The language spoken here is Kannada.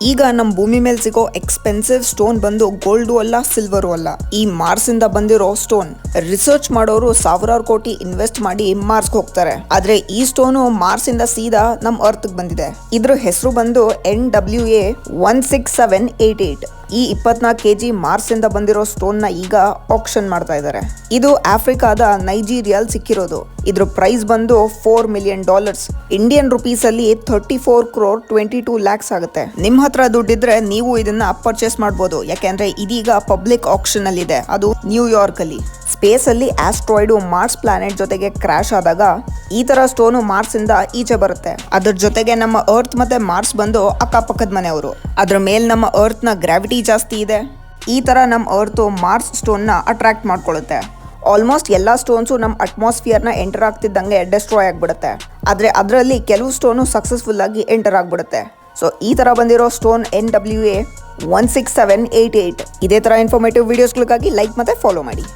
ಈಗ ನಮ್ಮ ಭೂಮಿ ಮೇಲೆ ಸಿಗೋ ಎಕ್ಸ್ಪೆನ್ಸಿವ್ ಸ್ಟೋನ್ ಬಂದು ಗೋಲ್ಡು ಅಲ್ಲ ಸಿಲ್ವರು ಅಲ್ಲ, ಈ ಮಾರ್ಸ್ ಇಂದ ಬಂದಿರೋ ಸ್ಟೋನ್. ರಿಸರ್ಚ್ ಮಾಡೋರು ಸಾವಿರಾರು ಕೋಟಿ ಇನ್ವೆಸ್ಟ್ ಮಾಡಿ ಮಾರ್ಸ್ಗೆ ಹೋಗ್ತಾರೆ, ಆದ್ರೆ ಈ ಸ್ಟೋನು ಮಾರ್ಸ್ ಇಂದ ಸೀದಾ ನಮ್ ಅರ್ತ್ ಬಂದಿದೆ. ಇದ್ರ ಹೆಸರು ಬಂದು NWA 16788. ಈ 24 kg ಮಾರ್ಸ್ ಇಂದ ಬಂದಿರೋ ಸ್ಟೋನ್ ನ ಈಗ ಆಕ್ಷನ್ ಮಾಡ್ತಾ ಇದ್ದಾರೆ. ಇದು ಆಫ್ರಿಕಾದ ನೈಜೀರಿಯಾಲ್ ಸಿಕ್ಕಿರೋದು. ಇದ್ರ ಪ್ರೈಸ್ ಬಂದು $4 million. ಇಂಡಿಯನ್ ರುಪೀಸ್ ಅಲ್ಲಿ 34 crore 22 lakhs ಆಗುತ್ತೆ. ನಿಮ್ ಹತ್ರ ದುಡ್ಡಿದ್ರೆ ನೀವು ಇದನ್ನ ಪರ್ಚೇಸ್ ಮಾಡಬಹುದು, ಯಾಕೆಂದ್ರೆ ಇದೀಗ ಪಬ್ಲಿಕ್ ಆಕ್ಷನ್ ಅಲ್ಲಿ ಇದೆ. ಅದು ನ್ಯೂಯಾರ್ಕ್ ಅಲ್ಲಿ. ಸ್ಪೇಸ್ ಅಲ್ಲಿ ಆಸ್ಟ್ರಾಯ್ಡ್ ಮಾರ್ಸ್ ಪ್ಲಾನೆಟ್ ಜೊತೆಗೆ ಕ್ರಾಶ್ ಆದಾಗ ಈ ತರ ಸ್ಟೋನು ಮಾರ್ಸ್ ಇಂದ ಈಚೆ ಬರುತ್ತೆ. ಅದ್ರ ಜೊತೆಗೆ ನಮ್ಮ ಅರ್ತ್ ಮತ್ತೆ ಮಾರ್ಸ್ ಬಂದು ಅಕ್ಕಪಕ್ಕದ ಮನೆಯವರು. ಅದ್ರ ಮೇಲೆ ನಮ್ಮ ಅರ್ತ್ ನ ಗ್ರಾವಿಟಿ ಜಾಸ್ತಿ ಇದೆ. ಈ ತರ ನಮ್ಮ ಅರ್ತ್ ಮಾರ್ಸ್ ಸ್ಟೋನ್ ನ ಅಟ್ರಾಕ್ಟ್ ಮಾಡ್ಕೊಳ್ಳುತ್ತೆ. ಆಲ್ಮೋಸ್ಟ್ ಎಲ್ಲಾ ಸ್ಟೋನ್ಸು ನಮ್ಮ ಅಟ್ಮಾಸ್ಫಿಯರ್ ನ ಎಂಟರ್ ಆಗ್ತಿದ್ದಂಗೆ ಡೆಸ್ಟ್ರಾಯ್ ಆಗ್ಬಿಡುತ್ತೆ. ಆದ್ರೆ ಅದರಲ್ಲಿ ಕೆಲವು ಸ್ಟೋನು ಸಕ್ಸಸ್ಫುಲ್ ಆಗಿ ಎಂಟರ್ ಆಗ್ಬಿಡುತ್ತೆ. ಸೊ ಈ ತರ ಬಂದಿರೋ ಸ್ಟೋನ್ NWA 16788. ಇದೇ ತರ ಇನ್ಫಾರ್ಮೇಟಿವ್ ವಿಡಿಯೋಸ್ಗಳಿಗಾಗಿ ಲೈಕ್ ಮತ್ತೆ ಫಾಲೋ ಮಾಡಿ.